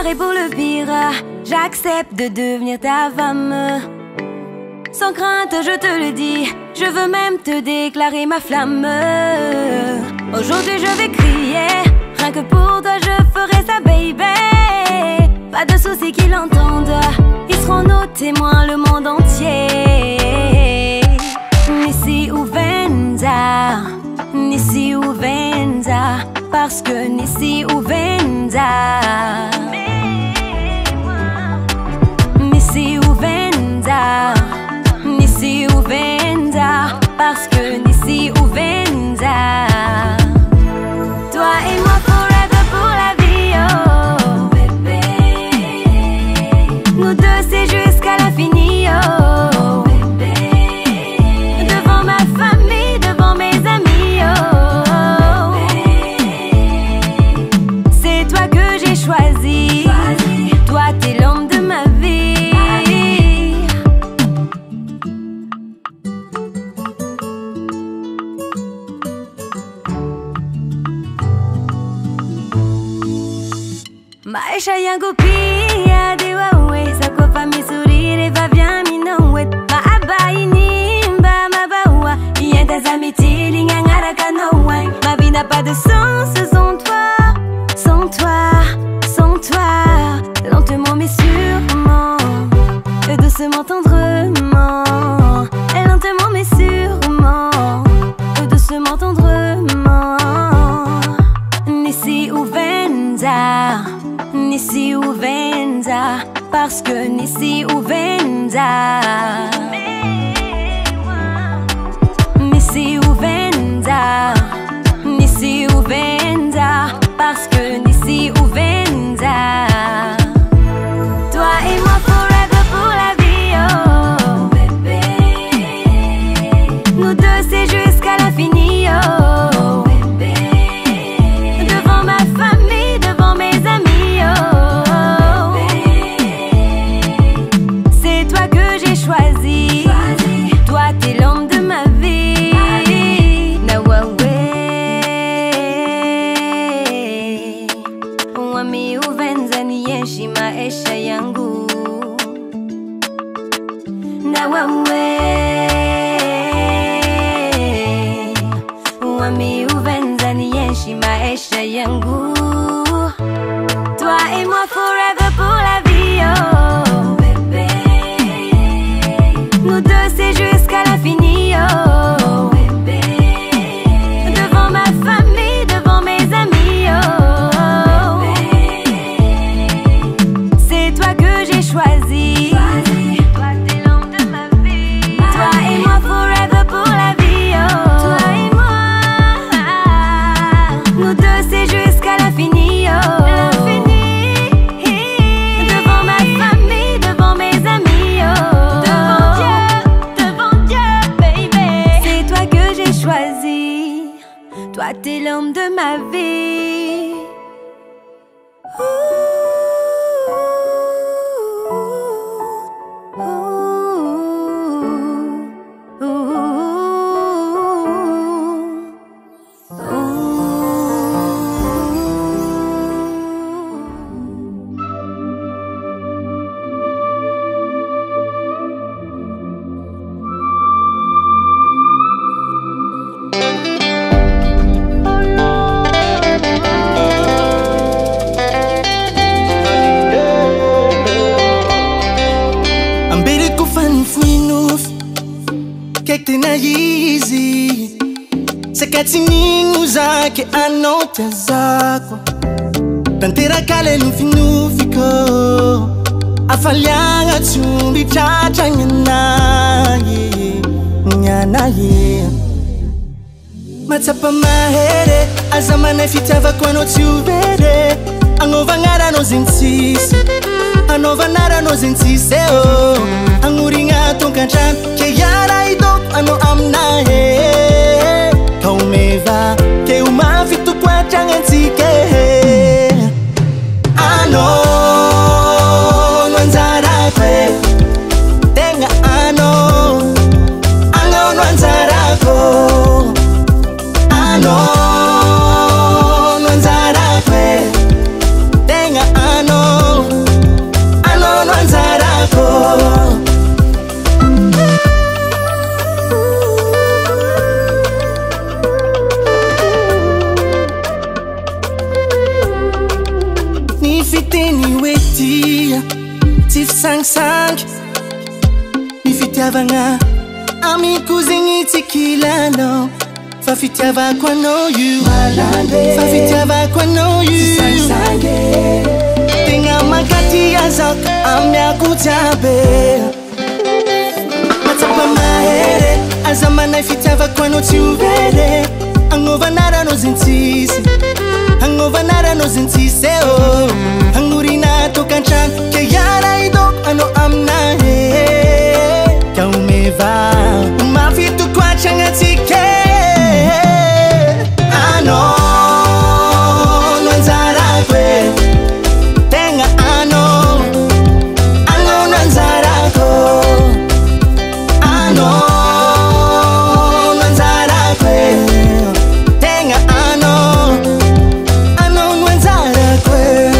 préparée pour le pire. J'accepte de devenir ta femme. Sans crainte, je te le dis, je veux même te déclarer ma flamme. Aujourd'hui je vais crier, rien que pour toi je ferai ça baby. Pas de soucis qu'ils l'entendent, ils seront nos témoins, le monde entier. Nisi ou Venza, Nisi ou Venza, parce que Nisi ou Venza, Nisi ou Venza, Nisi ou Venza, parce que Nisi ou Venza. Toi et moi forever pour la vie, oh bébé. Nous deux c'est jusqu'à l'infini, oh bébé. Devant ma famille, devant mes amis, oh bébé. C'est toi que j'ai choisi, toi t'es l'homme de ma vie. Maisha yangu pia dewawe zako famisurire vavya minowet maabaini mba mabawa yenda za mitili ngangara kanowa. Ma vie n'a pas de sens sans toi, sans toi, sans toi. Lentement mais sûrement, doucement tendrement. Lentement mais sûrement, doucement tendrement. Nisi ou Venza, Nisi ou Venza, parce que Nisi ou Venza, Nisi ou Venza, Nisi ou Venza, parce que Nisi ou Venza. Toi et moi forever pour la vie, oh bébé. Nous deux c'est jusqu'à l'infini, oh bébé. Devant ma famille, devant mes amis, oh bébé. C'est toi que j'ai choisi, toi t'es l'homme de ma vie. Nawawe wami uvenza niyeshi maisha yangu. Nawawe wami uvenza niyeshi maisha yangu. Toi et moi forever pour la vie, oh bébé. Nous deux c'est jusqu'à l'infini, oh bébé. Devant ma famille, devant mes amis, oh bébé. C'est toi que j'ai choisi, toi t'es l'homme de ma vie. Toi et moi forever pour la vie, oh. Toi et moi, nous deux c'est jusqu'à l'infini, oh. Devant ma famille, devant mes amis, oh. Devant Dieu, baby. C'est toi que j'ai choisi, toi t'es l'homme de ma vie. Easy Sakatsiningo zake anote zako Tantera kale nufinufiko Afalianga chumbi chacha nyanaye Nyanaye Matsapa mahere Azamane fitava kwano tuvere Angovangara no zinsisi Anovanara no zinsise oh Anguringa tonkanchan Ke yara idok ano amnahe Kaumeva Ke umafitu kwa changansike Ano Nwanzara kwe Tenga ano Ano nwanzara ko Ano Nwanzara kwe Tenga ano fitiavagna ami kuzingitikilano fa fitiavako know you fa fitiavako know you Tenga makati ya zak amya kutabe Matapa mahere azamana fitiavako no tiuvere Angovanara no zintisi Angovanara no zintise oh Angurina to kanchan ke yara idok ano amna he Kaumeva mafitu kwa changatike Ano Nanzara kwe Tenga ano Ano nanzara ko Ano Nanzara kwe Tenga ano Ano nanzara kwe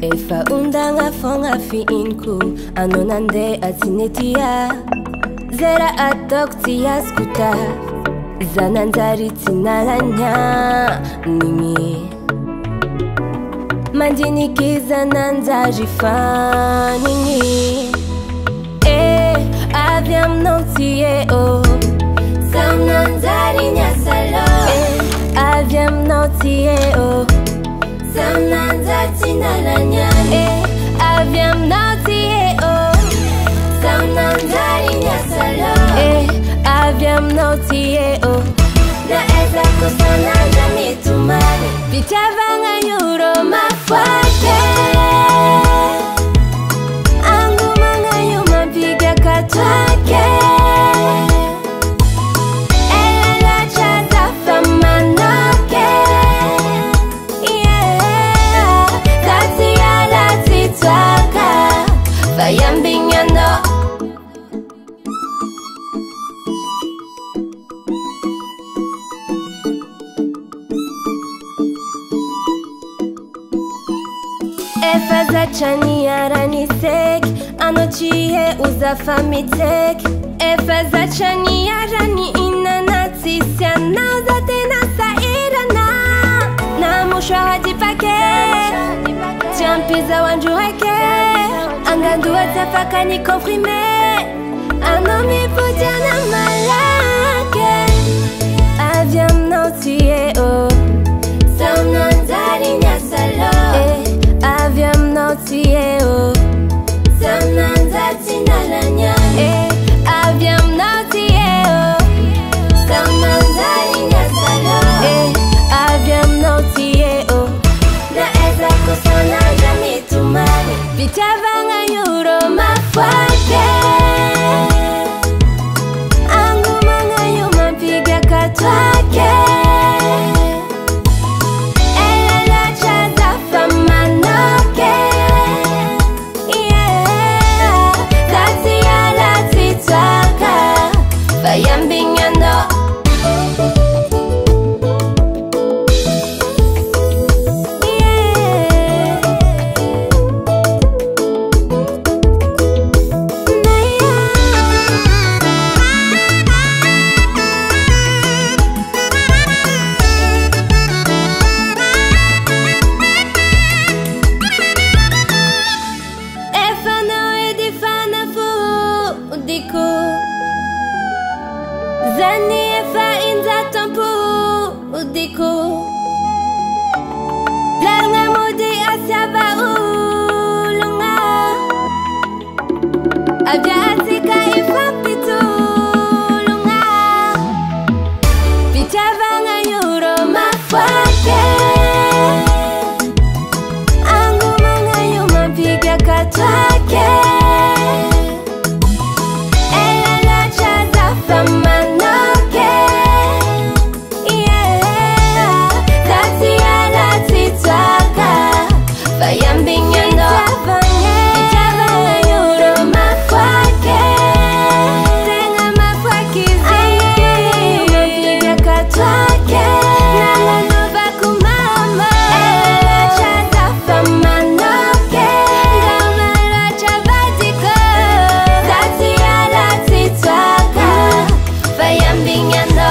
Efa undanga fonga fi inku Anonande atinetia Zera adokti ya skuta Zananzari tinalanya Nimi Mandini kizananzari fanini Aviam notie o Samnanzari nyasalo Aviam notie o Samnanzati nalanya Aviam notie o Samnanzari nyasalo Aviam notie o Na eza kusananja mitumari Vichavanga yuro mafuate Angumanga yuma piga katwake Ela chaza famanoke Bayambinyano Efaza chani aranisek Anochie uza famitek Efaza chani arani inanati Sianauza tena sairana Na mushwa hadipake Tiampiza wanjuweke Angandua tafaka ni komprime Anomi putiana malake Aviam nautie o Samnanzari nyasalo Aviam nautie o Samnanzati nalanya Aviam nautie o Samnanzari nyasalo Aviam nautie o Na eza kusananja mitumari Vichavanga yuro mafuate Angumanga yuma piga katwake Gasy avaulunga Abiatika ifampitulunga Pichavanga nyuro mafwake Angumanga yuma piga katwake Elala chaza famanoke Yeah Zati ala titwaka Fayambinyando Pichavanga nyuro mafwake Tenga mafwakizi Yuma piga katwake Nalanoba kumama Elala chaza famanoke Ngamala chabadiko Zati ala titwaka Fayambinyando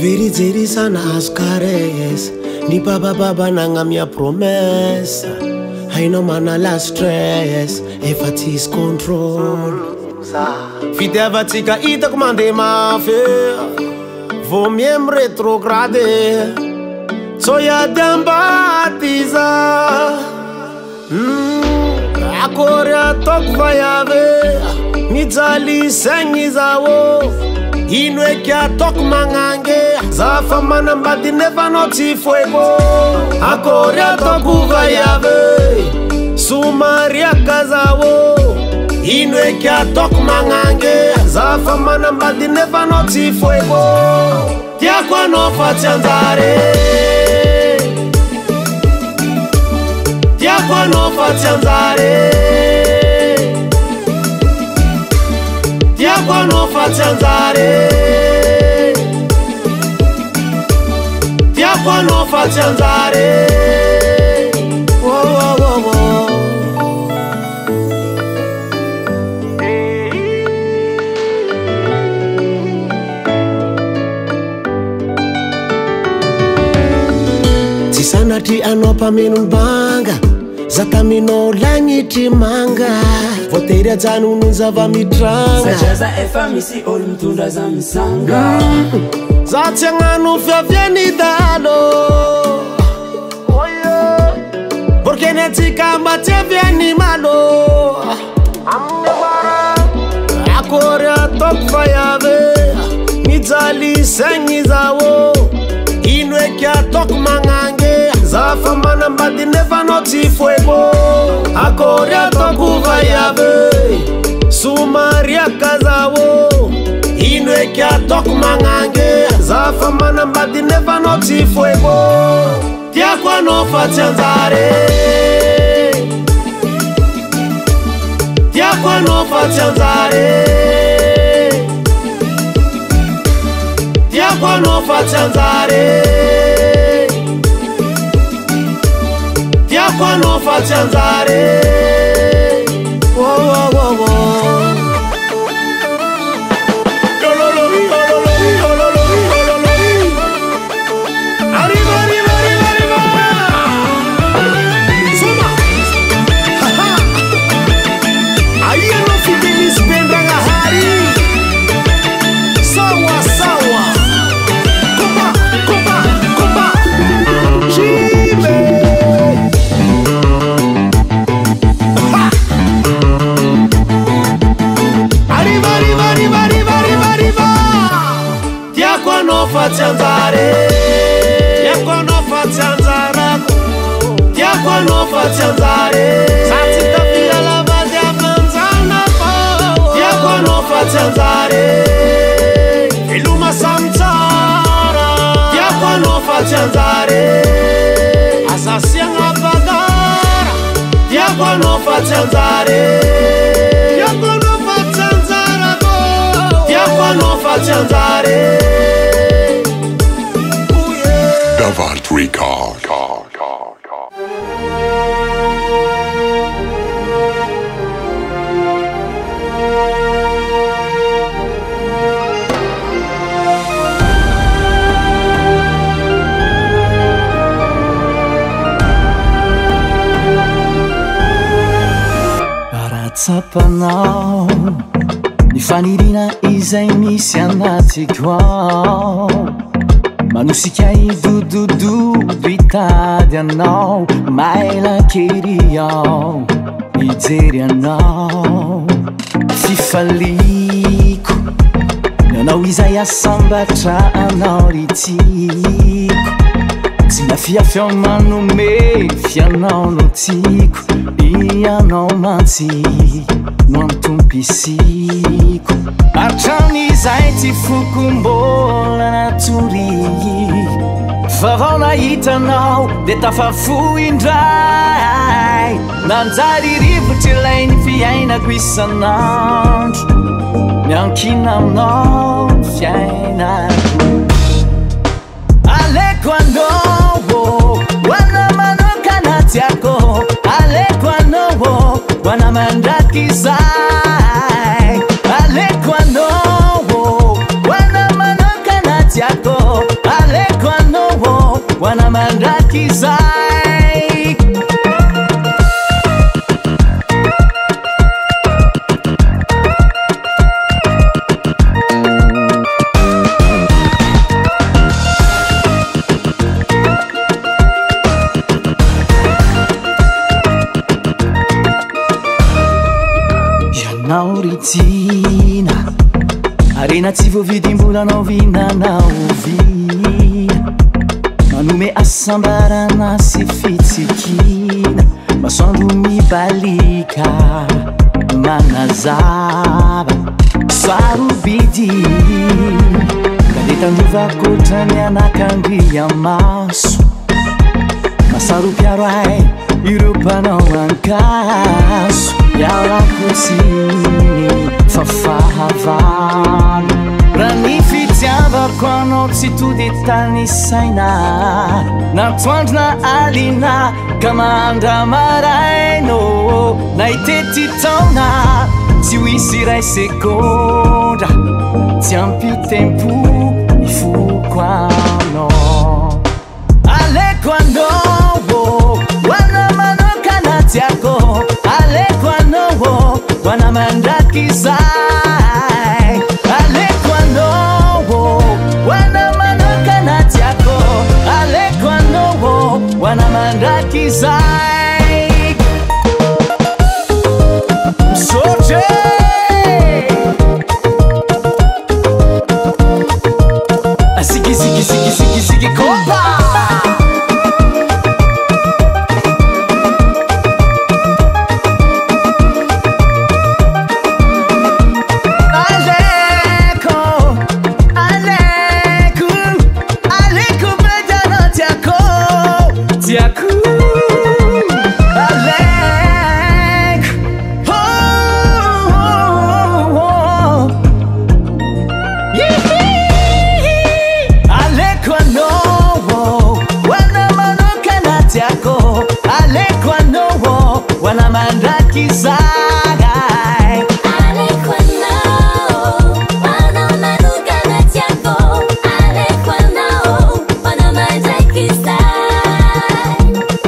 Viriziri sana ascares Ni baba nanga minha promessa Haina mana la stress Efatis control Fidavatika ita comande mafe Vou mesmo retrograde Soia dambatiza Agora toco vai haver Nizali sengizawo Inwe kia toku mangange Zafa manambati never noti fuego Akoria toku vayave Sumaria kazawo Inwe kia toku mangange Zafa manambati never noti fuego Tia kwa nofa tianzare Tia kwa nofa tianzare Tiakwa no fatianzare Tiakwa no fatianzare Tisanati anopa minubanga Zata mino langiti manga Voteria zanu nunzava mitranga Sachaza misi olumtunda za misanga Zati nganu fya vyeni dalo Porque netika mbate vyeni malo Akoria tokfa yave Nizali sengizawo Inwe kia tok mangange Zafa manambati never noti fuego Akoria toku vayave Sumaria kazawo Inwe kia tok mangange Zafa manambati never noti fuego Tiakwa no fatianzare Tiakwa no fatianzare Tiakwa no fatianzare Tiakwa no fatianzare Arriba, arriba, arriba, arriba Zuma Aí eu não fiquei me espendendo a hari Sawa, sawa Kompa, kompa, kompa Jibe Arriba, arriba, arriba, arriba, arriba, arriba Tiakwa no fatianzare Tiakwa no fatianzara Tiakwa no fatianzare Satita via la base avanzana Tiakwa no fatianzare Iluma samtara Tiakwa no fatianzare Asasiang apagara Tiakwa no fatianzare Tiakwa no fatianzara Tiakwa no fatianzare Davalt Record. Satsapanao Nifanirina izay misy anatiko ao Manusika idududu bitady anao Maila keri ao Ijery anao Fifaliko Nanao izay asambatra anao ritiko Tsy nafiafy manome fianao no tiako Ianao mantsy no antompisiko Hatramin'izay tsy foko mbola natory Fa nahitanao de tafafo indray Nanjary rivotra ilainy fiainako isanandro Miankina aminao fiainako Aleko anao wana manokana tiako Aleko anao wana mandrakizay Aleko anao wana manokana tiako Aleko anao wana mandrakizay Nauritina Arena tsy voavidimbolanao vinanao vina Manome asambarana sy fitsikina Masoandro mibalika manazava Sarobidina Kadetandrovako otrany anakandria maso Masaropiaro ay ireo mpanao ankazo Ialako tsiny fafahavalo Raha ny fitiavako anao tsy to de tany saina Natoandro na alina ka mandra maraino Na itety taona tsy ho isy ray sekondra Tsy ampy tempo ny foko anao Aleko anao wana manokana tiako Aleko anao wana mandrakizay Aleko anao wana manokana tiako Aleko anao wana mandrakizay Msoje Sigi Kompa wana mandrakizay Aleko anao wana manokana tiako Aleko anao wana mandrakizay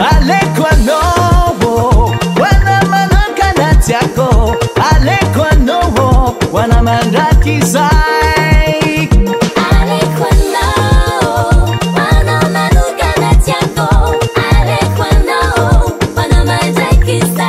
Aleko anao wana manokana tiako Aleko anao wana mandrakizay Aleko anao wana manokana tiako Aleko anao wana mandrakizay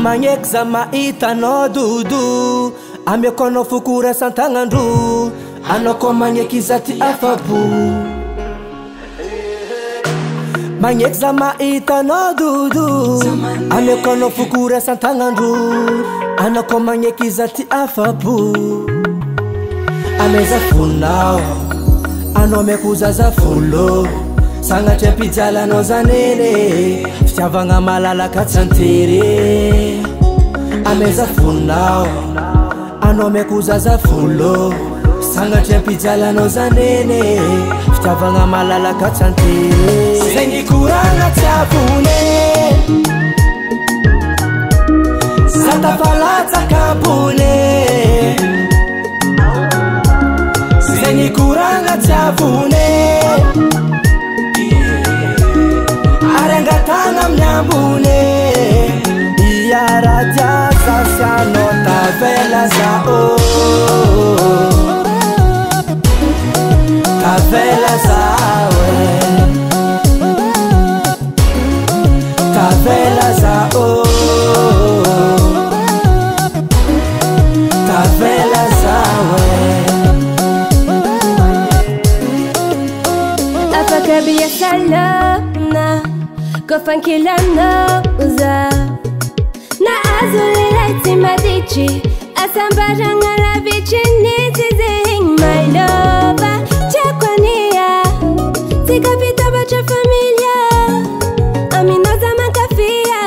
Magnexa mahita dudu Amiako anao fokora santagnandro Anao koa magneky izaty afapo magneky za mahitanao dodo ameko anao fokora san-tagnandro anao koa magneky iza ty afapo ameza fonao anao ameko zaza folo sagnatry ampijalanao zanene fitiavagna malalaka tsy antery ameza fonao anao ameko zaza folo sagnatry ampijalanao zanene fitiavagna malalaka tsy antery zay nikoragna tsy avone zatafalatsaka abone zay nikoragna tsy avone arangatagna amin'ny ambone iarajiasa sianao tavela zao tavela zao tavela zao tavela zao afaka biasalana kofankilanoza na azulileti madichi asambaranga la vichiniti zing my lover chakwania sikapitaba cha familia aminoza makafia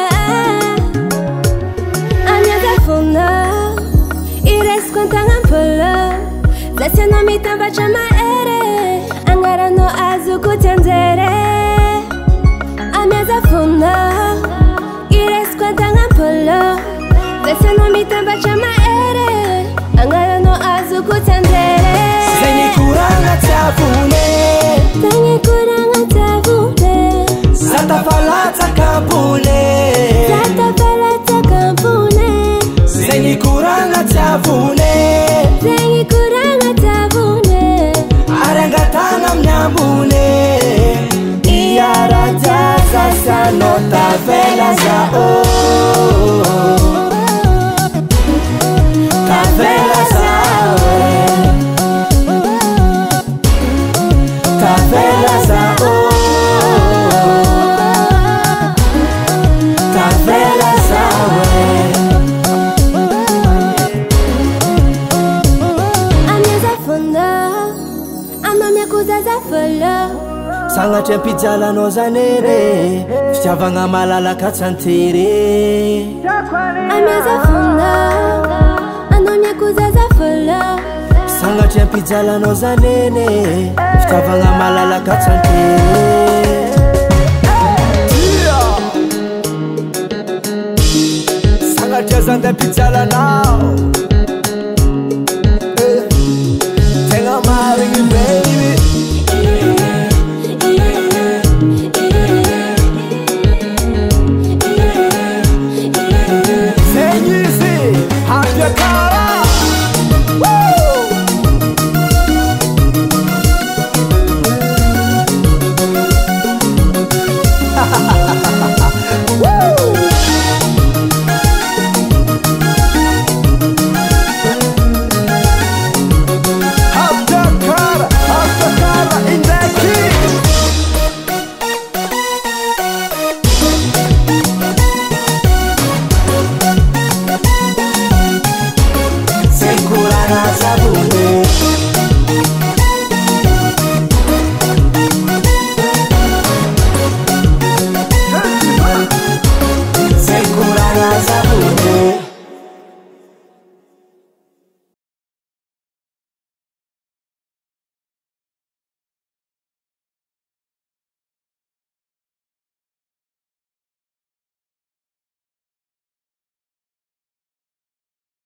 anyaza funa ires kontangampolo zasiano mitaba cha maere angarano azukutenzere amyaza funa ires kontangampolo zasiano mitaba cha maere angarano azukutenzere zenikuranga tavune zenikuranga tavune zatafalata kampune zatafalata kampune zenikuranga tavune zenikuranga tavune arangatana mnyambune iarajaza siano tavela zao tavela zao tavela zao tavela zao amyaza fona amamyakuza za fola sagnatry ampijalanao zanere fitiavagna malalaka tsy antery amyaza fona amamyakuza za fola sagnatry ampijalanao zanene fitiavagna malalaka tsy antery sagnatry azandy ampijalanao